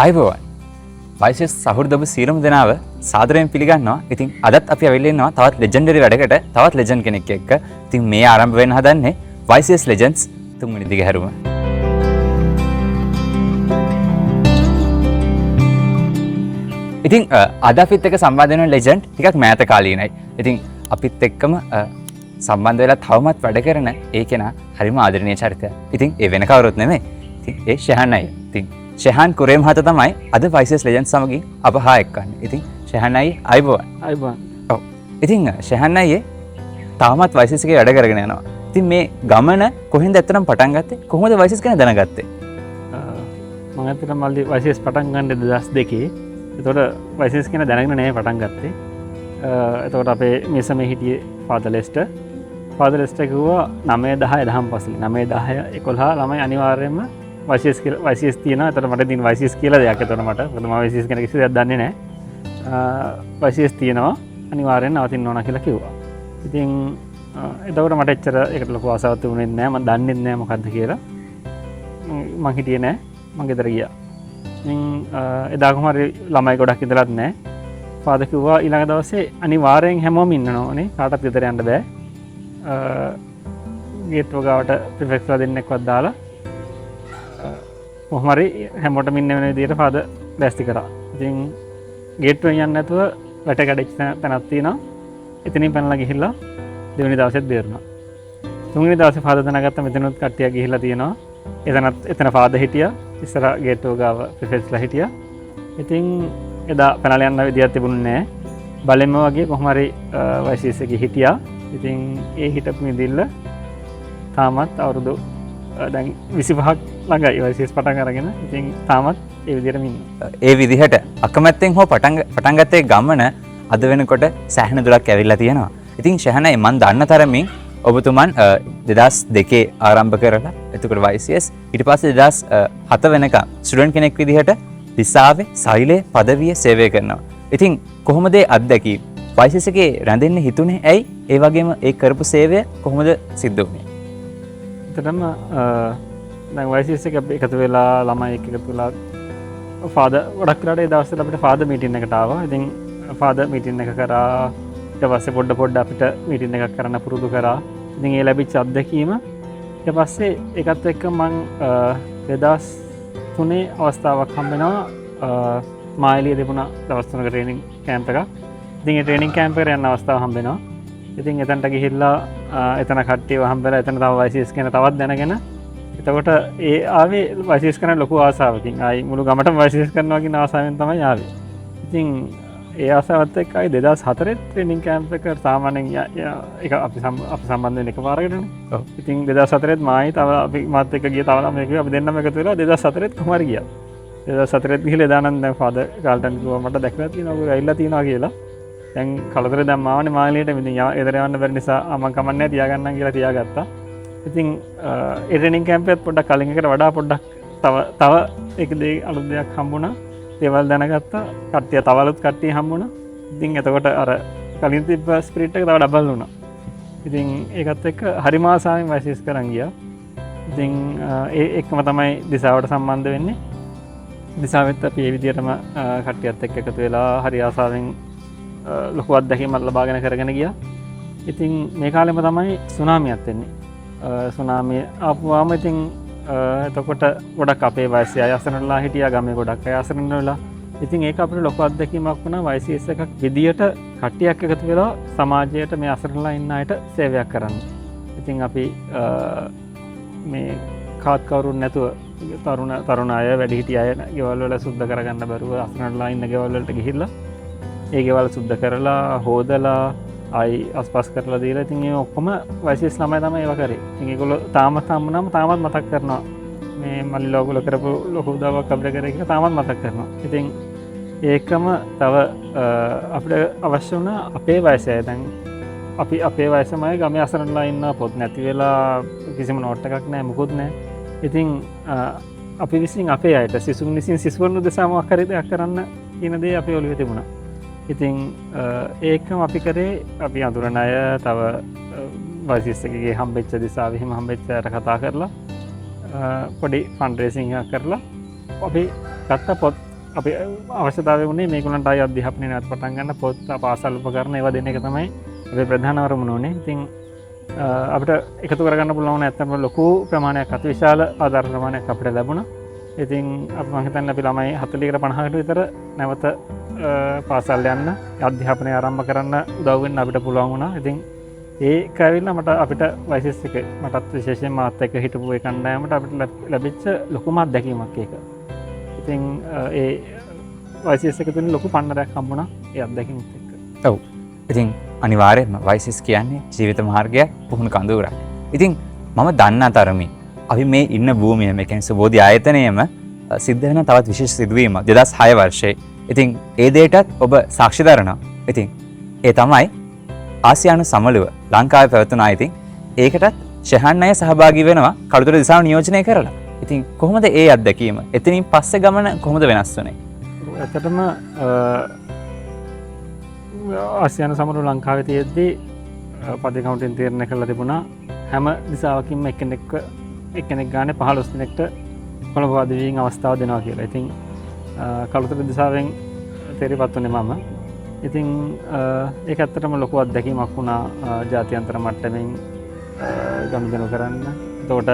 අයිබෝවන් වයිසස් සහෘද ඔබ සියලුම දෙනාව සාදරයෙන් පිළිගන්නවා. ඉතින් අදත් අපි ඇවිල්ලා ඉන්නවා තවත් ලෙජෙන්ඩරි වැඩකට තවත් ලෙජන්ඩ් කෙනෙක් එක්ක. ඉතින් මේ ආරම්භ වෙන්න හදන්නේ YCS Legends තුන්වෙනි දිගහැරුම. ඉතින් අද අපිත් එක්ක සම්බන්ධ වෙන ලෙජන්ඩ් ටිකක් මෑත කාලීනයි. ඉතින් අපිත් එක්කම සම්බන්ධ වෙලා තවමත් වැඩ කරන ඒ කෙනා හරිම ආදරණීය චරිතයක්. ඉතින් ඒ වෙන කවුරුත් නෙමෙයි. ඉතින් ඒ ෂෙහන් අයියා. ඉතින් ෂෙහන් කුරේ මහතා තමයි අද YCS Legends සමගින් අප හා එක්කන්නේ. ඉතින් ෂෙහන් අයියේ අයිබෝවන්. අයිබෝවන්. ඔව්. ඉතින් ෂෙහන් අයියේ තාමත් YCS එකේ වැඩ කරගෙන යනවා. ඉතින් මේ ගමන කොහෙන්ද ඇත්තටම පටන් ගත්තේ? කොහොමද YCS ගැන දැනගත්තේ? මම ඇත්තටම මල්ලි YCS පටන් ගන්න 2002. එතකොට YCS ගැන දැනගෙන නෑ පටන් ගත්තේ. එතකොට අපේ මෙසමේ හිටියේ ෆාදර් ලෙස්ටර්. ෆාදර් ලෙස්ටර් කිව්වා 9 10 දහම් පස්සේ 9 10 11 ළමයි අනිවාර්යයෙන්ම YCS තියෙනවා. එතකොට මට ඉතින් YCS කියලා දෙයක් එතකොට මට. මොකද මම YCS ගැන කිසි දෙයක් දන්නේ නෑ. YCS තියෙනවා අනිවාර්යෙන් නවතින්න ඕන කියලා කිව්වා. ඉතින් එතකොට මට එච්චර ඒකට ලොකු ආසාවක් තිබුණේ නෑ. මම දන්නේ නෑ මොකද්ද කියලා. මං හිටියේ නෑ. මං ගෙදර ගියා. ඉතින් එදා කොහොම හරි ළමයි ගොඩක් ඉඳලත් නෑ. ෆාදර් කිව්වා ඊළඟ දවසේ අනිවාර්යෙන් හැමෝම ඉන්න ඕනේ. කාටවත් ගෙදර යන්න බෑ. ගේට්ටුව ගාවට ප්‍රිෆෙක්ට්ලා දෙන්නෙක්වත් දාලා කොහොම හරි හැමෝටම ඉන්න වෙන විදියට ෆාදර් දැස්ති කරා. ඉතින් ගේට්ටුවෙන් යන්න නැතුව වැට කැඩිච්ච තැනක් තියෙනවා. එතනින් පැනලා ගිහිල්ලා දෙවෙනි දවසෙත් බේරුණා. තුන්වෙනි දවසේ ෆාදර් දැනගත්ත මෙතනත් කට්ටියක් ගිහිල්ලා තියෙනවා. එතන ෆාදර් හිටියා. ඉස්සර ගේට්ටුව ගාව ප්‍රිෆෙක්ට්ලා හිටියා. ඉතින් එදා පැනලා යන්න විදියක් තිබුණේ නැහැ. බලෙන්ම වගේ කොහොම හරි YCS එකේ හිටියා. ඉතින් ඒ හිටපු මිදිල්ල තාමත් අවුරුදු දැන් 25ක් ළඟයි YCS පටන් අරගෙන. ඉතින් තාමත් ඒ විදිහටම ඉන්නවා. ඒ විදිහට අකමැත්තෙන් හෝ පටන් ගත්තේ ගමන අද වෙනකොට සෑහෙන දුරක් ඇවිල්ලා තියෙනවා. ඉතින් ෂෙහනයි මන් දන්න තරමින් ඔබතුමන් 2002 ආරම්භ කරලා එතකොට YCS ඊට පස්සේ 2007 වෙනකම් ස්ටුඩන්ට් කෙනෙක් විදිහට දිසාවේ සෛලයේ පදවිය සේවය කරනවා. ඉතින් කොහොමද ඒ අත්දැකීම YCS එකේ රැඳෙන්න හිතුනේ ඇයි? ඒ වගේම ඒ කරපු සේවය කොහොමද සිද්ධ වුනේ? එතනම දැන් YCS එක එකතු වෙලා ළමයි එක්ක එකතු වෙලා ෆාදර් ගොඩක් වෙලාට ඒ දවස්වල අපිට ෆාදර් මීටින් එකට ආවා. ඉතින් ෆාදර් මීටින් එක කරා ඊට පස්සේ පොඩ අපිට මීටින් එකක් කරන්න පුරුදු කරා. ඉතින් ඒ ලැබිච්ච අත්දැකීම ඊට පස්සේ ඒකත් එක්ක මම 2003 අවස්ථාවක් හම්බෙනවා මායිලිය තිබුණා දවස් 3ක ට්‍රේනින් කැම්ප් එකක්. ඉතින් ඒ ට්‍රේනින් කැම්ප් එකට යන්න අවස්ථාව හම්බෙනවා. ඉතින් එතනට ගිහිල්ලා එතන කට්ටියව හම්බෙලා එතන තව YCS ගැන තවත් දැනගෙන එතකොට ඒ ආවේ YCS කරන ලොකු ආසාවකින්. ආයි මුළු ගමටම YCS කරනවා කියන ආසාවෙන් තමයි ආවේ. ඉතින් ඒ ආසාවත් එක්ක ආයි 2004 ට්‍රේනින් කැම්ප් එක සාමාන්‍යයෙන් ඒක අපි සම්බන්ධ වෙන එකපාරකටනේ. ඔව්. ඉතින් 2004 මායි තව අපි මාත් එක්ක ගිය තව ළමයෙක් කිව්වා අපි දෙන්නම එකතු වෙලා 2004 කොහොම හරි ගියා. 2004 ගිහලා එදානම් දැන් ෆාදර් ගාල්ටන් කිව්වා මට දැකලා තියෙනවා ඔය ඇවිල්ලා තියෙනවා කියලා. දැන් කලතර දැන් මාවනේ මාලියට ඉතින් එදර යන්න බැරි නිසා මම කමන්නේ තියාගන්නම් කියලා තියාගත්තා. ඉතින් ඒ ට්‍රේනින් කැම්ප් එකත් පොඩ්ඩක් කලින් එකට වඩා පොඩ්ඩක් තව එක අලුත් දෙයක් හම්බුණා. දේවල් දැනගත්තා. කට්ටිය තව අලුත් කට්ටිය හම්බුණා. ඉතින් එතකොට අර කලින් තිබ්බ ස්පිරිට් එක තව ඩබල් වුණා. ඉතින් ඒකත් එක්ක හරිම ආසාවෙන් YCS කරන් ගියා. ඉතින් ඒ එක්කම තමයි දිසාවට සම්බන්ධ වෙන්නේ. දිසාවෙත් අපි මේ විදිහටම කට්ටියත් එක්ක එකතු වෙලා හරි ආසාවෙන් ලොකු අත්දැකීමක් ලබාගෙන කරගෙන ගියා. ඉතින් මේ කාලෙම තමයි සුනාමියක් එන්නේ. සුනාමිය ආපුවාම ඉතින් එතකොට ගොඩක් අපේ වයසේ අය අසරණලා හිටියා. ගමේ ගොඩක් අය අසරණ වෙලා. ඉතින් ඒක අපිට ලොකු අත්දැකීමක් වුණා YCS එකක් විදියට කට්ටියක් එකතු වෙලා සමාජයට මේ අසරණලා ඉන්න අයට සේවයක් කරන්න. ඉතින් අපි මේ කාත් කවුරුන් නැතුව තරුණ අය වැඩිහිටිය අය ගෙවල් වල සුද්ධ කරගන්න බැරුව අසරණලා ඉන්න ගෙවල් වලට ගිහිල්ලා ඒ ගෙවල් සුද්ධ කරලා හොදලා ආයි අස්පස් කරලා දීලා ඉතින් ඒ ඔක්කොම YCS ළමයි තමයි ඒවා කරේ. ඉතින් ඒගොල්ලෝ තාමත් මතක් කරනවා මේ මල්ලිලා ඔයගොල්ලෝ කරපු ලොකු උදව්වක් අපිට කරේ කියලා තාමත් මතක් කරනවා. ඉතින් ඒකම තව අපිට අවශ්‍ය වුණා අපේ වයසේ දැන් අපි අපේ වයසමයි ගමේ අසරණලා ඉන්න පොත් නැති වෙලා කිසිම නෝට් එකක් නැහැ මොකුත් නැහැ. ඉතින් අපි විසින් අපේ අයට සිසුන් විසින් සිසුන් උදෙසා මොකක් හරි දෙයක් කරන්න කියන දේ අපේ ඔළුවේ තිබුණා. ඉතින් ඒකම අපි කරේ අපි අඳුරන අය තව YCS එකේ හම්බෙච්ච දිසාවෙ හිම හම්බෙච්ච අයට කතා කරලා පොඩි ෆන්ඩ් රේසින් එකක් කරලා අපි ගත්ත පොත් අපි අවශ්‍යතාවය වුණේ මේගොල්ලන්ට ආයි අධ්‍යාපනය නැවත පටන් ගන්න පොත් පාසල් උපකරණ ඒවා දෙන එක තමයි අපේ ප්‍රධාන අරමුණ උනේ. ඉතින් අපිට එකතු කරගන්න පුළුවන් ඇත්තටම ලොකු ප්‍රමාණයක් අතිවිශාල ආධාර ප්‍රමාණයක් අපිට ලැබුණා. ඉතින් අපි මම හිතන්නේ අපි ළමයි 40කට 50කට විතර නැවත පාසල් යන්න අධ්‍යාපනය ආරම්භ කරන්න උදව් වෙන්න අපිට පුළුවන් වුණා. ඉතින් ඒක ඇවිල්ලා මට අපිට වයිසස් එක මටත් විශේෂයෙන් මාත් එක්ක හිටපු ඒ කණ්ඩායමට අපිට ලැබිච්ච ලොකුම අත්දැකීමක් ඒක. ඉතින් ඒ වයිසස් එක තුලින් ලොකු පන්නරයක් හම්බුණා ඒ අත්දැකීමත් එක්ක. ඔව්. ඉතින් අනිවාර්යයෙන්ම වයිසස් කියන්නේ ජීවිත මාර්ගයක් පුහුණු කඳවුරක්. ඉතින් මම දන්න තරමින් අපි මේ ඉන්න භූමිය මේ කියන්නේ සුබෝධි ආයතනයේම සිද්ධ වෙන තවත් විශේෂ සිදුවීමක් 2006 වර්ෂයේ. ඉතින් ඒ දෙයටත් ඔබ සාක්ෂි දරනවා. ඉතින් ඒ තමයි ආසියානු සමළුව ලංකාවේ පැවතුනා. ඉතින් ඒකටත් ෂෙහන් අය සහභාගී වෙනවා කළුතර දිසාව නියෝජනය කරලා. ඉතින් කොහොමද ඒ අත්දැකීම? එතනින් පස්සේ ගමන කොහොමද වෙනස් වුනේ? ඇත්තටම ආසියානු සමළුව ලංකාවේ තියෙද්දී පදේකමෙන් තීරණය කරලා තිබුණා හැම දිසාවකින්ම එක්කෙනෙක් ගානේ 15 දිනකට කොළඹ වාදවීම් අවස්ථාව දෙනවා කියලා. ඉතින් කළුතර දිසාවෙන් තේරිපත් වුණේ මම. ඉතින් ඒක ඇත්තටම ලොකු අත්දැකීමක් වුණා ජාත්‍යන්තර මට්ටමින් ගනුදෙනු කරන්න. එතකොට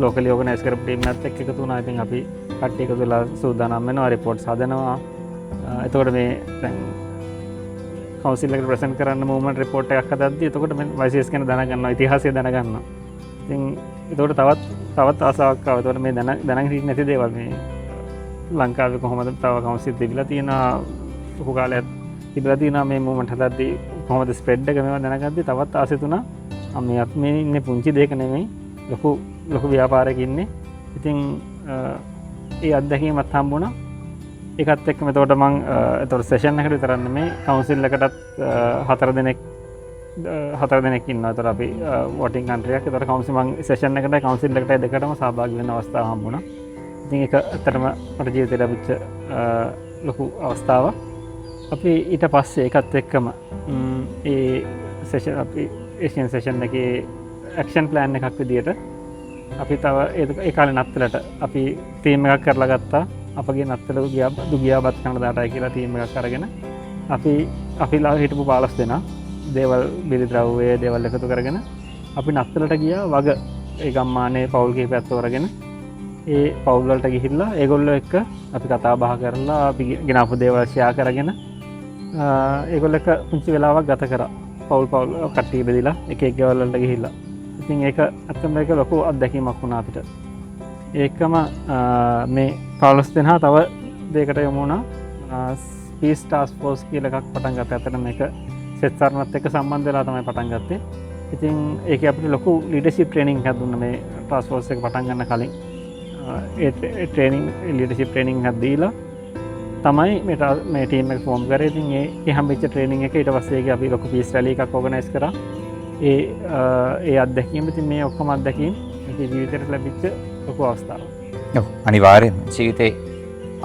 ලෝකලි ඕගනයිස් කරපු ටීම් එකත් එක්ක එකතු වුණා. ඉතින් අපි කට්ටිය එකතු වෙලා සූදානම් වෙනවා රිපෝට්ස් හදනවා. එතකොට මේ දැන් කවුන්සිල් එකට ප්‍රසන්ට් කරන්න මූවමන්ට් රිපෝට් එකක් හදද්දී එතකොට මේ වයිසස් ගැන දැනගන්නවා ඉතිහාසය දැනගන්නවා. ඉතින් එතකොට තවත් ආසාවක් ආවා. එතකොට මේ දැනගෙන හිටියේ නැති දේවල් මේ ලංකාවේ කොහොමද තව කවුන්සිල් තිබිලා තියෙනවා ලොකු කාලයක් තිබිලා තියෙනවා මේ මූවමන්ට් හදද්දී කොහොමද ස්ප්‍රෙඩ් එක මේවා දැනගද්දී තවත් ආසෙ තුණා මේ ඉන්නේ පුංචි දෙයක නෙමෙයි ලොකු ව්‍යාපාරයක ඉන්නේ. ඉතින් ඒ අත්දැකීමත් හම්බුණා. ඒකත් එක්කම එතකොට මම එතකොට සෙෂන් එකකට විතරක් නෙමෙයි කවුන්සිල් එකටත් 4 දෙනෙක් ඉන්නවා. එතකොට අපි වෝටින් කන්ට්‍රි එකක්. එතකොට කවුන්සිල් මම සෙෂන් එකටයි කවුන්සිල් එකටයි දෙකටම සහභාගී වෙන්න අවස්ථාව හම්බුණා. ඉතින් ඒක ඇත්තටම මට ජීවිතේ ලැබිච්ච ලොකු අවස්ථාවක්. අපි ඊට පස්සේ ඒකත් එක්කම ඒ සෙෂන් අපි ඒෂියන් සෙෂන් එකේ ඇක්ෂන් ප්ලෑන් එකක් විදියට අපි තව ඒ කාලේ නත්තලට අපි ටීම් එකක් කරලා ගත්තා. අපගේ නත්තල දුගියාපත් කරන දාටයි කියලා ටීම් එකක් අරගෙන අපිලා හිටපු 15 දෙනා දේවල් බිලිද්‍රව්‍ය දේවල් එකතු කරගෙන අපි නත්තලට ගියා වග ඒ ගම්මානේ පවුල් කීපයක් තෝරගෙන ඒ පවුල් වලට ගිහිල්ලා ඒගොල්ලෝ එක්ක අපි කතා බහ කරලා අපි ගෙනාපු දේවල් ෂෙයා කරගෙන ඒගොල්ලෝ එක්ක පුංචි වෙලාවක් ගත කරා. පවුල් කට්ටිය බෙදලා එක ගෙවල් වලට ගිහිල්ලා. ඉතින් ඒක අත්තම එක ලොකු අත්දැකීමක් වුණා අපිට. ඒකම මේ 15 දෙනා තව දෙයකට යමු වුණා. පීස් ටාස්ක් ෆෝස් කියලා එකක් පටන් ගත්තා. අතන මේක සෙත් සර්නත් එක්ක සම්බන්ධ වෙලා තමයි පටන් ගත්තේ. ඉතින් ඒකේ අපිට ලොකු ලීඩර්ෂිප් ට්‍රේනින්ග් එකක් දුන්නා මේ ටාස්ක් ෆෝස් එක පටන් ගන්න කලින්. ඒ ට්‍රේනින්ග් ලීඩර්ෂිප් ට්‍රේනින්ග් එකක් දීලා තමයි මේ ටීම් එක ෆෝම් කරේ. ඉතින් ඒ හම්බෙච්ච ට්‍රේනින්ග් එක ඊට පස්සේ ඒක අපි ලොකු පීස් රැලි එකක් ඕගනයිස් කරා. ඒ අත්දැකීම් ඉතින් මේ ඔක්කොම අත්දැකීම් අපේ ජීවිතේට ලැබිච්ච ලොකු අවස්ථාවක්. ඔව් අනිවාර්යයෙන්ම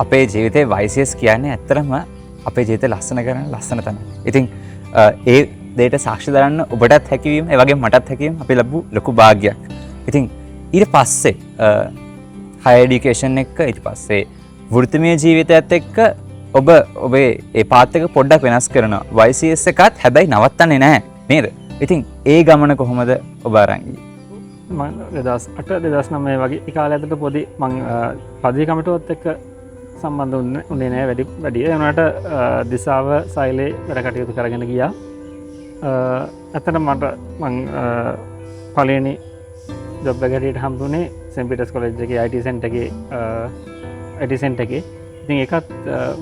අපේ ජීවිතේ වයිසස් කියන්නේ ඇත්තටම අපේ ජීවිතේ ලස්සන කරන ලස්සන තැන. ඉතින් ඒ දෙයට සාක්ෂි දරන්න ඔබටත් හැකියවීම ඒ වගේම මටත් හැකියවීම අපි ලැබු ලොකු භාග්යක්. ඉතින් ඊට පස්සේ හයර් එඩියුකේෂන් එක ඊට පස්සේ වෘත්තිමය ජීවිතයත් එක්ක ඔබේ ඒ පාත් එක පොඩ්ඩක් වෙනස් කරනවා. වයිසස් එකත් හැබැයි නවත්තන්නේ නැහැ නේද? ඉතින් ඒ ගමන කොහොමද ඔබ අරන් ගියේ? මම 2008 2009 වගේ ඒ කාලය ඇතුළත පොඩි මම පදවි කමිටුවත් එක්ක සම්බන්ධ වුණේ නැහැ වැඩි. ඒ වුණාට දිසාව සෛලේ වැඩ කටයුතු කරගෙන ගියා. ඇත්තටම මම පළවෙනි ජොබ් එක හැටියට හම්බුනේ සෙන්ට් පීටර්ස් කොලෙජ් එකේ IT සෙන්ටර් එකේ. ඉතින් ඒකත්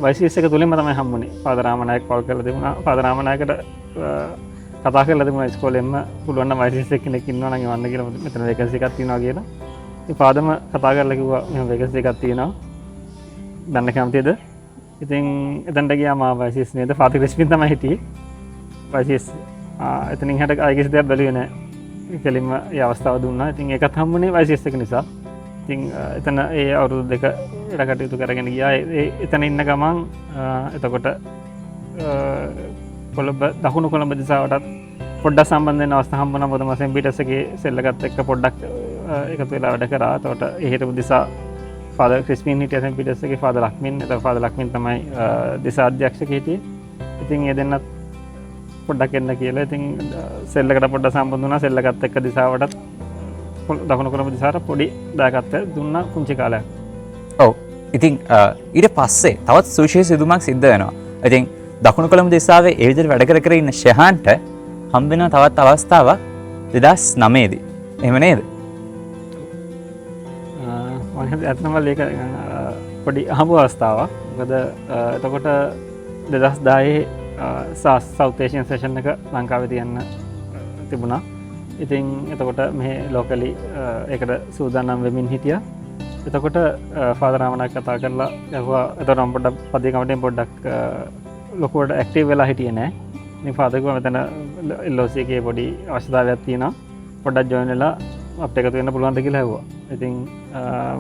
වයිසස් එක තුලින්ම තමයි හම්බුනේ. පාද රාමනායක කෝල් කරලා තිබුණා. පාද රාමනායකට කතා කරලා තිබුණා ඉස්කෝලේම පුළුවන් නම් වයිසස් කෙනෙක් ඉන්නවා නම් එවන්න කියලා මෙතන වේකන්සි එකක් තියෙනවා කියලා. ඉතින් පාදම කතා කරලා කිව්වා මෙහෙම වේකන්සි එකක් තියෙනවා. දන්න කැමතිද? ඉතින් එතනට ගියාම වයිසස් නේද? පාති ක්‍රිස්පින් තමයි හිටියේ. වයිසස් එතනින් හැට අයකිස් දෙයක් බැලුවේ නැහැ. කෙලින්ම ඒ අවස්ථාව දුන්නා. ඉතින් ඒකත් හම්බුනේ වයිසස් එක නිසා. ඉතින් එතන ඒ අවුරුදු දෙක වැඩ කටයුතු කරගෙන ගියා. එතන ඉන්න ගමන් එතකොට දකුණු කොළඹ දිසාවටත් පොඩ්ඩක් සම්බන්ධ වෙන අවස්ථා හම්බුණා. මොකද මම සෙන්ට් පීටර්ස් එකේ සෙල් එකත් එක්ක පොඩ්ඩක් එකතු වෙලා වැඩ කරා. එතකොට ඒ හිටපු දිසා ෆාදර් ක්‍රිස්පින් හිටිය සෙන් පීටර්ස්ගේ ෆාදර් ලක්මින්. එතකොට ෆාදර් ලක්මින් තමයි දිසාධ්‍යක්ෂක හිටියේ. ඉතින් ඒ දෙන්නත් පොඩ්ඩක් එන්න කියලා. ඉතින් සෙල්ලකට පොඩ්ඩක් සම්බන්ධ වුණා. සෙල්ලකත් එක්ක දිසාවටත් දකුණු කොළඹ දිසාවට පොඩි දායකත්වයක් දුන්නා කුංචි කාලයක්. ඔව්. ඉතින් ඊට පස්සේ තවත් සුවිශේෂ සිදුවීමක් සිද්ධ වෙනවා. ඉතින් දකුණු කොළඹ දිසාවේ ඒ විදිහට වැඩ කර ඉන්න ෂෙහාන්ට හම්බ වෙන තවත් අවස්ථාවක් 2009 දී. එහෙම නේද? මම හිතුවා ඇත්තම ඒක පොඩි අහඹ අවස්ථාවක්. මොකද එතකොට 2010 සවුත් ඒෂියන් සෙෂන් එක ලංකාවේ තියන්න තිබුණා. ඉතින් එතකොට මෙහි ලෝකලි ඒකට සූදානම් වෙමින් හිටියා. එතකොට ෆාදර් රාමණක් කතා කරලා යහුවා එතකොට මම පොඩ්ඩක් පදිය කමිටුවෙන් පොඩ්ඩක් ලොකුවට ඇක්ටිව් වෙලා හිටියේ නෑ. ඉතින් ෆාදර් කිව්වා මෙතන LOC එකේ පොඩි අවශ්‍යතාවයක් තියෙනවා. පොඩ්ඩක් ජොයින් වෙලා අපිට එකතු වෙන්න පුළුවන්ද කියලා ඇහුවා. ඉතින්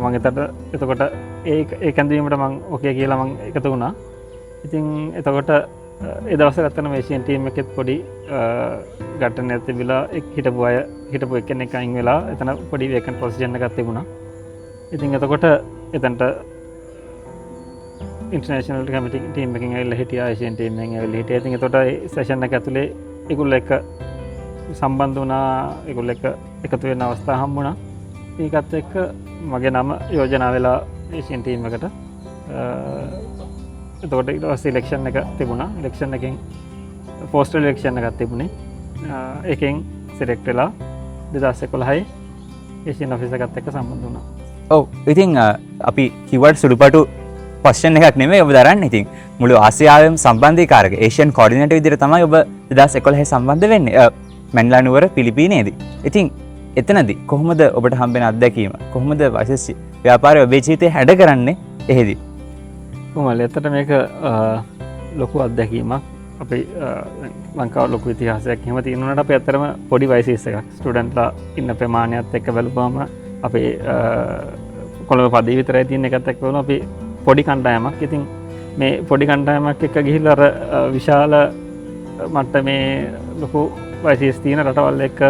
මම එතකොට ඒ කැඳවීමට මම ඕකේ කියලා මම එකතු වුණා. ඉතින් එතකොට ඒ දවස්වල ඇත්තටම ඒෂියන් ටීම් එකෙත් පොඩි ගැටනයක් තිබිලා හිටපු එක්කෙනෙක් අයින් වෙලා එතන පොඩි වේකන්ට් පොසිෂන් එකක් තිබුණා. ඉතින් එතකොට එතනට ඉන්ටර්නැෂනල් කමිටි ටීම් එකකින් ඇවිල්ලා හිටියා. ඒෂියන් ටීම් එකෙන් ඇවිල්ලා හිටියා. ඉතින් එතකොට ඒ සෙෂන් එක ඇතුලේ ඒගොල්ලෝ එක්ක සම්බන්ධ වුණා. ඒගොල්ලෝ එක්ක එකතු වෙන්න අවස්ථාව හම්බුණා. ඒකත් එක්ක මගේ නම යෝජනා වෙලා ඒෂියන් ටීම් එකට. එතකොට ඊට පස්සේ ඉලෙක්ෂන් එක තිබුණා. ඉලෙක්ෂන් එකෙන් පෝස්ටල් ඉලෙක්ෂන් එකක් තිබුණේ. ඒකෙන් සිලෙක්ට් වෙලා 2011 ඒෂියන් ඔෆිස් එකත් එක්ක සම්බන්ධ වුණා. ඔව්. ඉතින් අපි කිව්වට සුළුපටු පොසිෂන් එකක් නෙමෙයි ඔබ දරන්නේ. ඉතින් මුළු ආසියාවෙම සම්බන්ධීකාරක ඒෂියන් කෝඩිනේටර් විදිහට තමයි ඔබ 2011 සම්බන්ධ වෙන්නේ. මැන්ලා නුවර පිලිපීනයේදී. ඉතින් එතනදී කොහොමද ඔබට හම්බෙන අත්දැකීම? කොහොමද වෛශේෂ්‍ය ව්‍යාපාරය ඔබේ ජීවිතේ හැඩ කරන්නේ එහෙදී? කොහොමද? ඇත්තට මේක ලොකු අත්දැකීමක්. අපේ ලංකාව ලොකු ඉතිහාසයක් එහෙම තියෙනුනට අපි ඇත්තටම පොඩි වයසීස් එකක්. ස්ටුඩන්ට්ලා ඉන්න ප්‍රමාණයත් එක්ක බැලුවාම අපේ කොළඹ පදේ විතරයි තියෙන එකත් එක්ක බලුවම අපි පොඩි කණ්ඩායමක්. ඉතින් මේ පොඩි කණ්ඩායමක් එක්ක ගිහිල්ලා අර විශාල මට්ටමේ ලොකු වයසීස් තියෙන රටවල් එක්ක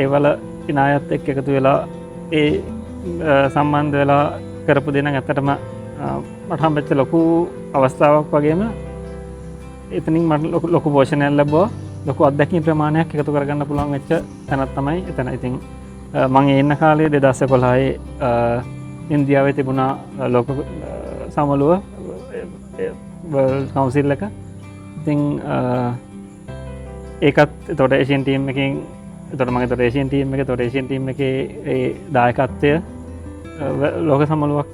ඒවල ඉනායත් එක්ක එකතු වෙලා ඒ සම්බන්ධ වෙලා කරපු දේ නම් ඇත්තටම මට හම්බෙච්ච ලොකු අවස්ථාවක් වගේම එතනින් මට ලොකු පෝෂණයක් ලැබුවා. ලොකු අත්දැකීම් ප්‍රමාණයක් එකතු කරගන්න පුළුවන් වෙච්ච තැනක් තමයි එතන. ඉතින් මම ඉන්න කාලේ 2011 ඉන්දියාවේ තිබුණා ලෝක සමළුව වර්ල්ඩ් කවුන්සිල් එක. ඉතින් ඒකත් එතකොට ඒෂියන් ටීම් එකෙන් එතකොට මම එතකොට ඒෂියන් ටීම් එකේ ඒ දායකත්වය ලෝක සමළුවක්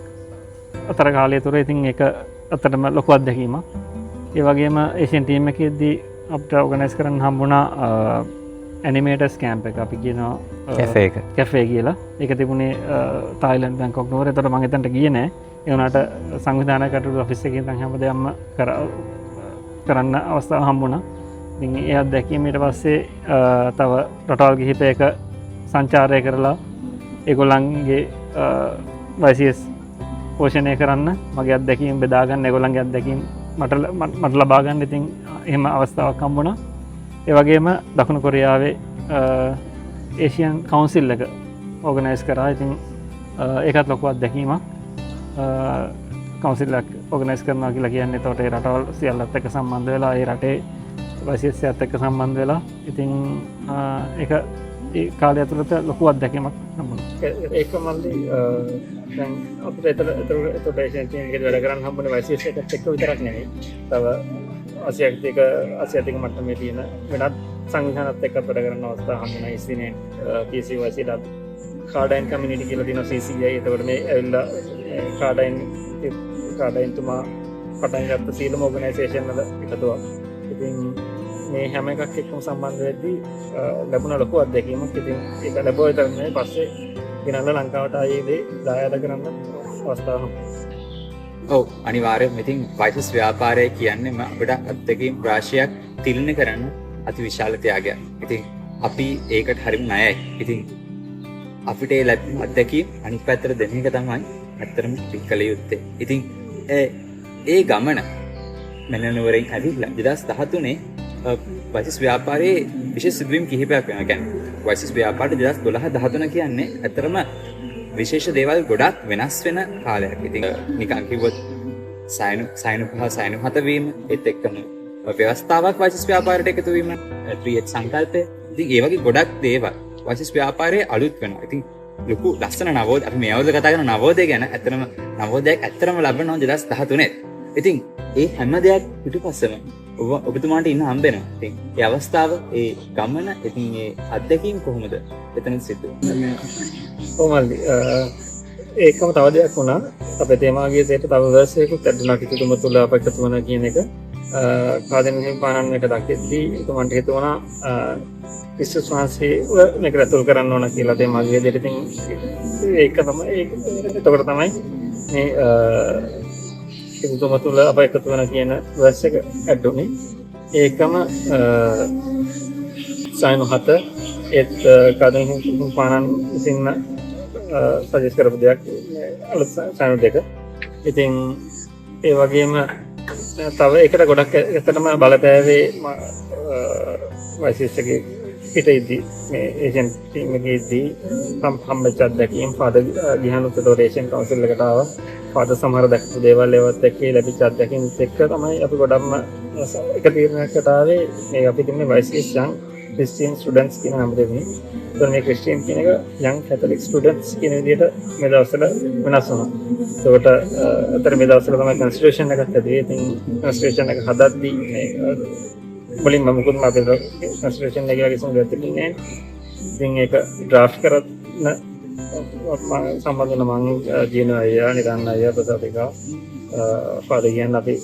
අතර කාලය තුර. ඉතින් ඒක අතරම ලොකු අත්දැකීමක්. ඒ වගේම ඒෂියන් ටීම් එකේදී අපිට ඕගනයිස් කරන්න හම්බුණා ඇනිමේටර්ස් කැම්ප් එක. අපි කියනවා කැෆේ කියලා. ඒක තිබුණේ තායිලන්ඩ් බැංකොක් නුවර. එතකොට මම එතනට ගියේ නෑ. ඒ වුණාට සංවිධානය කටයුතු ඔෆිස් එකේ ඉඳන් හැමදේම කරන්න අවස්ථාව හම්බුණා. ඉතින් ඒ අත්දැකීම ඊට පස්සේ තව රටවල් කිහිපයක සංචාරය කරලා ඒගොල්ලන්ගේ වයිසිස් පෝෂණය කරන්න මගේ අත්දැකීම් බෙදා ගන්න, ඒගොල්ලන්ගේ අත්දැකීම් මට ලබා ගන්න. ඉතින් එහෙම අවස්ථාවක් හම්බුණා. ඒ වගේම දකුණු කොරියාවේ ඒෂියන් කවුන්සිල් එක ඕගනයිස් කරා. ඉතින් ඒකත් ලොකු අත්දැකීමක්. කවුන්සිල් එකක් ඕගනයිස් කරනවා කියලා කියන්නේ එතකොට ඒ රටවල් සියල්ලත් එක්ක සම්බන්ධ වෙලා ඒ රටේ වයිසිස්යත් එක්ක සම්බන්ධ වෙලා. ඉතින් ඒක ඒ කාලය ඇතුළත ලොකු අත්දැකීමක් හම්බුණා. ඒක මල්ලි දැන් අපිට එතකොට ඒෂියන් ටීම් එකේ වැඩ කරන්න හම්බුනේ වයිසිස් එකත් එක්ක විතරක් නෙවෙයි. තව ආසියාතික මට්ටමේ තියෙන වෙනත් සංවිධානත් එක්ක වැඩ කරන්න අවස්ථාව හම්බුණා. ඉස්සිනේ PCYC කාඩයින් කමියුනිටි කියලා තියෙනවා CCI. එතකොට මේ ඇවිල්ලා කාඩයින් තුමා පටන් ගත්ත සීලම ඕගනයිසේෂන් වල එකතුවක්. ඉතින් මේ හැම එකක් එක්කම සම්බන්ධ වෙද්දී ලැබුණ ලොකු අත්දැකීමක්. ඉතින් ඒක ලැබුවා විතරක් නෙවෙයි පස්සේ ගෙනල්ලා ලංකාවට ආයේ දේ දායාද කරන්න අවස්ථාව හම්බුණා. ඔව් අනිවාර්යයෙන්ම. ඉතින් වයිසස් ව්‍යාපාරය කියන්නේම අපිට අත්දැකීම් රාශියක් තිලින කරන්න අති විශාල ත්‍යාගයක්. ඉතින් අපි ඒකට හරිම ණයයි. ඉතින් අපිට ඒ ලැබෙන අත්දැකීම් අනිත් පැත්තට දෙන එක තමයි ඇත්තටම පිළිකල යුත්තේ. ඉතින් ඒ ගමන මැනනුවරින් ඇවිල්ලා 2013 වයිසස් ව්‍යාපාරයේ විශේෂ සිදුවීම් කිහිපයක් වෙනවා. කියන්නේ වයිසස් ව්‍යාපාරයේ 2012 13 කියන්නේ ඇත්තටම විශේෂ දේවල් ගොඩක් වෙනස් වෙන කාලයක්. ඉතින් නිකන් කිව්වොත් සයනු පහ සයනු 7 වීම ඒත් එක්කම ව්‍යවස්ථාවක් වයිසස් ව්‍යාපාරයට එකතු වීම ක්‍රියේට් සංකල්පය. ඉතින් ඒ වගේ ගොඩක් දේවල් වයිසස් ව්‍යාපාරයේ අලුත් වෙනවා. ඉතින් ලොකු ලස්සන නවෝදය අපි මේ අවුරුද්ද කතා කරන නවෝදය ගැන ඇත්තටම නවෝදයක් ඇත්තටම ලැබෙනවා 2013. ඉතින් ඒ හැම දෙයක් පිටුපස්සම ඔබතුමාට ඉන්න හම්බෙනවා. ඉතින් ඒ අවස්ථාව ඒ ගමන ඉතින් ඒ අත්දැකීම් කොහොමද එතන සිද්ධ වෙන්නේ? කොහොමද ඒකම තව දෙයක් වුණා අපේ තේමාගේ දෙයට තව වර්ෂයකට ඇදුණා කිතුතුම තුල අපකට වන කියන එක කාදෙන හිමිපාණන් එක දක්ෙද්දී ඒකමන්ට හිතුණා විශ්ව සංස්කෘතිය මේක රැතුල් කරන්න ඕන කියලා තේමාගේ දෙයට. ඉතින් ඒක තමයි එතකොට තමයි මේ කිතුතුම තුල අප එකතු වෙන කියන වර්ෂ එක ඇඩුනේ. ඒකම සයනු 7 ඒත් කාදෙන හිමිපාණන් විසින් සජෙස් කරපු දෙයක් අලුත් සයනු 2. ඉතින් ඒ වගේම තව එකට ගොඩක් ඇත්තටම බලපෑවේ වයිසස් එකේ පිටින්දී මේ ඒෂන් ටීම් එකේදී හම්බෙච්ච අත්දැකීම් ෆාදර් ගිහනුත් ඩොනේෂන් කවුන්සිල් එකට ආවා. ෆාදර් සමහර දැක්කු දේවල් ඒවත් එක්ක ලැබිච්ච අත්දැකීම් එක්ක තමයි අපි ගොඩක්ම එක තීරණයකට ආවේ මේ අපි තින්නේ වයිසස් යන් ක්‍රිස්තියන් ස්ටුඩන්ට්ස් කියන නම දෙන්නේ. ඒතර මේ ක්‍රිස්තියන් කියන එක යන් කැතොලික් ස්ටුඩන්ට්ස් කියන විදිහට මේ දවස්වල වෙනස් වුණා. ඒකට අතර මේ දවස්වල තමයි කන්ස්ටිටියුෂන් එකක් ඇදී. ඉතින් කන්ස්ටිටියුෂන් එක හදද්දී මේ මුලින්ම මොකද අපේ කන්ස්ටිටියුෂන් එක වගේ සංගත තිබුණේ. ඉතින් ඒක ඩ්‍රාෆ්ට් කරන සම්බන්ධන මම ජීන අයියා නිරන් අයියා ප්‍රසාදිකා ෆාදර් කියන අපි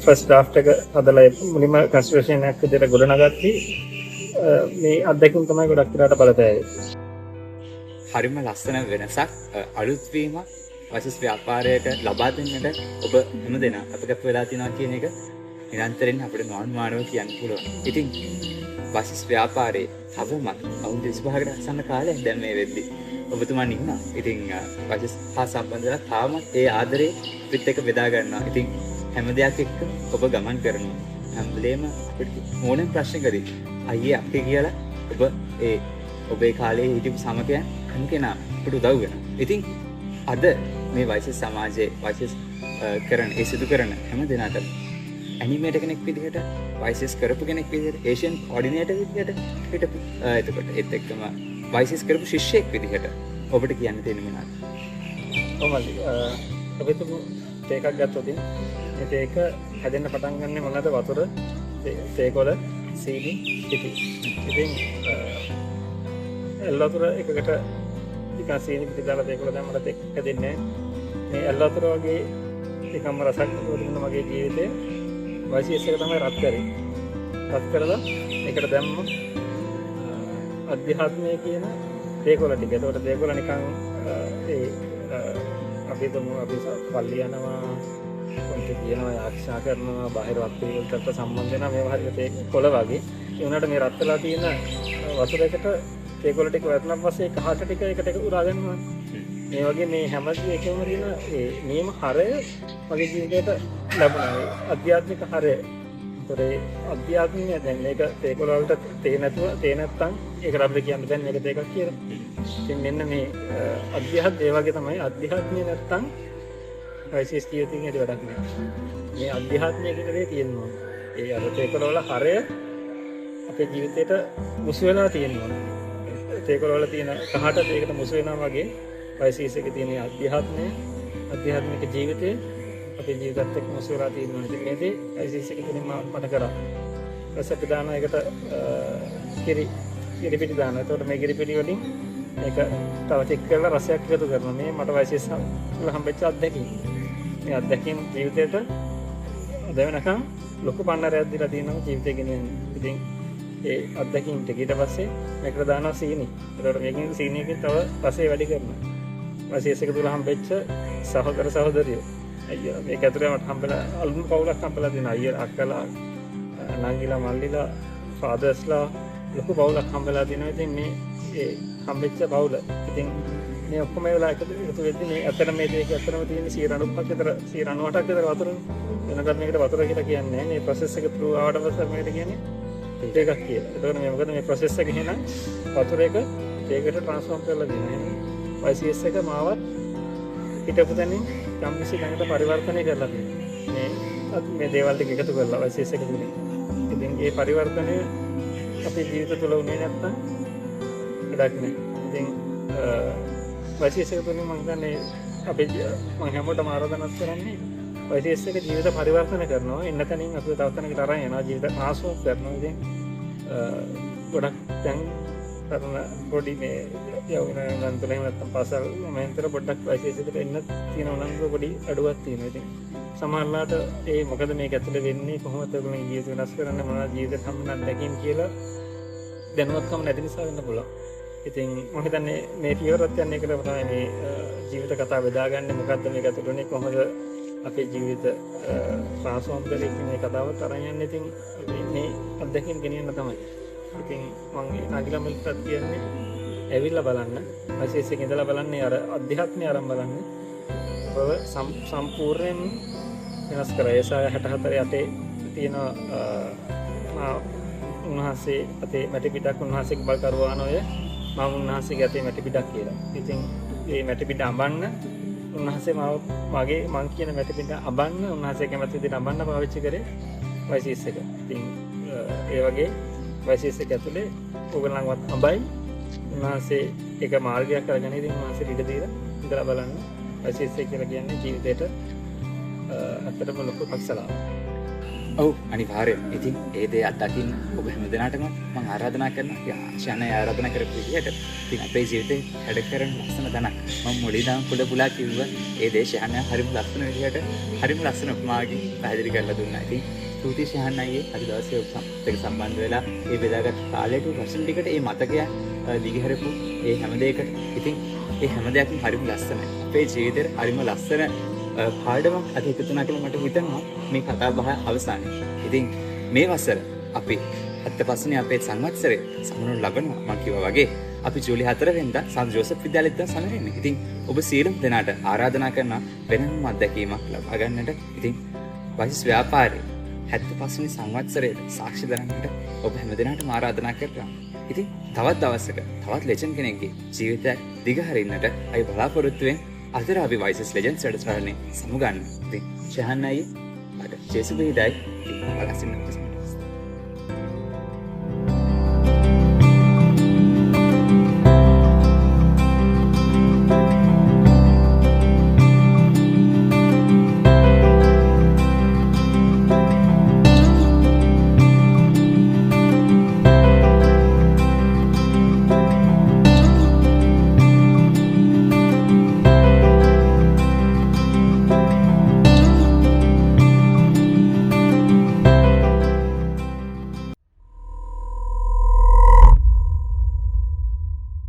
ෆස්ට් ඩ්‍රාෆ්ට් එක හදලා මුලින්ම කන්ස්ටිටියුෂන් එකක් විදිහට ගොඩනගatti මේ අත්දැකීම් තමයි ගොඩක් විතරට බලපෑවේ. හරිම ලස්සන වෙනසක් අලුත් වීමක් වයිසස් ව්‍යාපාරයට ලබා දෙන්නට ඔබ හැමදෙනා අපගත වෙලා තියෙනවා කියන එක නිරන්තරයෙන් අපිට මානව කියන්න පුළුවන්. ඉතින් වයිසස් ව්‍යාපාරයේ තවමත් අවුරුදු 25කට අසන්න කාලයක් දැන් මේ වෙද්දි ඔබතුමන් ඉන්නවා. ඉතින් වයිසස් හා සම්බන්ධලා තාමත් ඒ ආදරේ පිට එක බෙදා ගන්නවා. ඉතින් හැම දෙයක් එක්ක ඔබ ගමන් කරනවා. හැම වෙලේම අපිට ඕනෙම ප්‍රශ්නකදී අයියේ අපේ කියලා ඔබ ඔබේ කාලේ හිටපු සමකයන් හැම කෙනා අපිට උදව් වෙනවා. ඉතින් අද මේ වයිසස් සමාජයේ වයිසස් කරන ඒ සිදු කරන හැම දෙනාටම ඇනිමේටර් කෙනෙක් විදිහට වයිසස් කරපු කෙනෙක් විදිහට ඒෂියන් කෝඩිනේටර් විදිහට හිටපු එතකොට ඒත් එක්කම වයිසස් කරපු ශිෂ්‍යෙක් විදිහට ඔබට කියන්න තියෙන මොනවද? කොහොමද අපි තුමු තේකක් ගත්තොත් මේ තේක හැදෙන්න පටන් ගන්න මොනවද? වතුර, තේකොළ, සීනි, පිටි. ඉතින් එල් වතුර එකකට ටිකක් සීනි පිටි දාලා තේකොළ දැම්මම තේක හැදෙන්නේ නැහැ. මේ එල් වතුර වගේ ටිකක්ම රසක් දුන්න මගේ ජීවිතේ වයිසස් එක තමයි රත් කරේ. රත් කරලා ඒකට දැම්ම අධ්‍යාත්මය කියන තේකොළ ටික. ඒකට තේකොළ නිකන් අපි තුමු අපි පල්ලි යනවා කොන්ට කියනවා ආරක්ෂා කරනවා බාහිර වස්තුවලට සම්බන්ධ වෙනවා මේවා හරියට තේකොළ වගේ. ඒ වුණාට මේ රත් වෙලා තියෙන වතුරයකට තේකොළ ටික වැටුණාන් පස්සේ කහට ටික එකට එක උරා ගන්නවා. මේ වගේ මේ හැම එකම තියෙන මේම හරය මගේ ජීවිතේට ලැබුණා. අධ්‍යාත්මික හරය. ඒතරේ අධ්‍යාත්මය දැන් මේක තේකොළ වලට තේ නැත්තම් ඒකට අපිට කියන්න බෑ මේක තේකක් කියලා. ඉතින් මෙන්න මේ අධ්‍යාත්මය වගේ තමයි අධ්‍යාත්මය නැත්තම් වයිසස් ජීවිතේ ඇති වැඩක් නෑ. මේ අධ්‍යාත්මය කියන දේ තියෙනවා. ඒ අර තේකොළ වල හරය අපේ ජීවිතේට මුසු වෙලා තියෙනවා. තේකොළ වල තියෙන කහට ඒකට මුසු වෙනවා වගේ වයිසස් එකේ තියෙන අධ්‍යාත්මික ජීවිතේ අපේ ජීවිතත් එක්ක මුසු වෙලා තියෙනවා. ඉතින් මේ දේ වයිසස් එකේ තුලින්ම මට කරා. රස ප්‍රදාන එකට කිරි පිටි දානවා. එතකොට මේ කිරි පිටි වලින් මේක තව චෙක් කරලා රසයක් එකතු කරනවා. මේ මට වයිසස් වල හම්බෙච්ච අත්දැකීම්. මේ අත්දැකීම් ජීවිතේට අද වෙනකන් ලොකු පන්නරයක් දීලා තියෙනවා ජීවිතේ ගෙනියන්න. ඉතින් ඒ අත්දැකීම් ටික ඊට පස්සේ මේකට දානවා සීනි. එතකොට මේකෙන් සීනියකින් තව රසය වැඩි කරනවා. වයිසස් එක තුල හම්බෙච්ච සහෝදර සහෝදරියෝ. අයියා මේක ඇතුලේ මට හම්බෙලා අලුත් පවුලක් හම්බෙලා තියෙනවා. අයියා අක්කලා නංගිලා මල්ලිලා ෆාදර්ස්ලා ලොකු පවුලක් හම්බෙලා තියෙනවා. ඉතින් මේ ඒ හම්බෙච්ච පවුල. ඉතින් මේ ඔක්කොම වෙලා එකතු වෙද්දි මේ අතන මේ දෙක අතරම තියෙන 95ක් විතර 98ක් විතර වතුර වෙනකන් මේකට වතුර කියලා කියන්නේ නැහැ. මේ ප්‍රොසෙස් එක through ආවට පස්සේ මේකට කියන්නේ තේකක් කියලා. ඒතකොට මේ මොකද මේ ප්‍රොසෙස් එක එහෙනම් වතුර එක තේකට ට්‍රාන්ස්ෆෝම් කරලා දෙනවා. එහෙනම් YCS එක මාවත් හිටපු තැනින් කම්පිසි ළඟට පරිවර්තනය කරලා තියෙනවා. මේ දේවල් ටික එකතු කරලා YCS එක තුලින්. ඉතින් ඒ පරිවර්තනය අපේ ජීවිත තුළ වුණේ නැත්තම් වැඩක් නෑ. ඉතින් YCS එක තුලින් මම හිතන්නේ අපේ මම හැමෝටම ආරාධනා කරන්නේ YCS එක ජීවිත පරිවර්තන කරනවා. එන්න තැනින් අපි තව තැනකට අරන් යනවා. ජීවිත ආස්වාද කරනවා. ඉතින් ගොඩක් දැන් තරණ පොඩි මේ යවුන ගන්තුල එහෙම නැත්නම් පාසල් මමෙන්තර පොඩ්ඩක් YCS එකට එන්න තියෙනවා නම් පොඩි අඩුවක් තියෙනවා. ඉතින් සමහරලාට ඒ මොකද මේක ඇතුලේ වෙන්නේ කොහොමද ඔයගොල්ලෝ ජීවිත වෙනස් කරන්නේ මොනවද ජීවිත සම්බන්ධ දැකීම් කියලා දැනුවත්කම නැති නිසා වෙන්න පුළුවන්. ඉතින් මම හිතන්නේ මේ පියවරත් යන්නේ කියලා තමයි මේ ජීවිත කතාව බෙදාගන්නේ මොකද්ද මේක ඇතුළේ කොහොමද අපේ ජීවිත ට්‍රාන්ස්ෆෝම් කරලා මේ කතාවත් අරන් යන්නේ. ඉතින් මේ අත්දැකීම් ගෙනියන්න තමයි. ඉතින් මම අගිලමල්ටත් කියන්නේ ඇවිල්ලා බලන්න YCS එකේ ඉඳලා බලන්නේ අර අධ්‍යාත්මය ආරම්භ බලන්න ඔබ සම්පූර්ණයෙන් වෙනස් කරා. ඒ 64 යටේ තියෙන උන්වහන්සේ අතේ මැටි පිටක් උන්වහන්සේගේ බලකරුවාන ඔය මම උන්වහන්සේගේ අතේ මැටි පිටක් කියලා. ඉතින් මේ මැටි පිට අඹන්න උන්වහන්සේ මගේ මං කියන මැටි පිට අඹන්න උන්වහන්සේ කැමති විදිහට අඹන්න පාවිච්චි කරේ YCS එක. ඉතින් ඒ වගේ YCS එක ඇතුලේ ඕගොල්ලන්වත් අඹයි උන්වහන්සේ එක මාර්ගයක් කරගෙන ඉතින් උන්වහන්සේ ඉඩ දීලා ඉඳලා බලන්න. YCS එක කියලා කියන්නේ ජීවිතේට අත්‍තරම ලොකු පක්ෂලාවක්. ඔව් අනිවාර්යෙන්. ඉතින් ඒ දේ අත්දකින්න ඔබ හැමදෙනාටම මම ආරාධනා කරනවා. ශානය ආරාධනා කරපු විදිහට ඉතින් අපේ ජීවිතේ හැඩ කරන ලස්සන තැනක් මම මුලින්ම පුඩ කිව්වා. ඒ දේ ශානය හරිම ලස්සන විදිහට හරිම ලස්සන උපමාවකින් පැහැදිලි කරලා දුන්නා. ඉතින් ස්තුතියි ශානය අයියේ අද දවසේ ඔබත් සම්බන්ධ වෙලා මේ බෙදාගත් කාලයට වශයෙන් ටිකට මේ මතකය දිගහැරපු ඒ හැම දෙයකට ඉතින් ඒ හැම දෙයක්ම හරිම ලස්සනයි. අපේ ජීවිතේ හරිම ලස්සන පාඩමක් අද එකතු වුණා කියලා මට හිතෙනවා මේ කතා බහ අවසානයේ. ඉතින් මේ වසර අපි 75 අපේ සංවත්සරේ සමනු ලබනවා. මම කිව්වා වගේ අපි ජූලි 4 වෙනිදා සන්ත් ජෝසප් විද්‍යාලෙත් සමරන්නේ. ඉතින් ඔබ සියලුම දෙනාට ආරාධනා කරනවා වෙනම අත්දැකීමක් ලබා ගන්නට. ඉතින් වයිස් ව්‍යාපාරේ 75 වෙනි සංවත්සරයේ සාක්ෂි දරන්නට ඔබ හැම දිනකටම ආරාධනා කරනවා. ඉතින් තවත් දවසක තවත් ලෙජන්ඩ් කෙනෙක්ගේ ජීවිතය දිගහරින්නට අය බලාපොරොත්තු වෙන අදර අපි වයිසස් ලෙජන්ඩ්ස් වැඩසටහනේ සමුගන්න. ඉතින් ශහන් අයියේ මට ජේසුබේදයි බලසින්න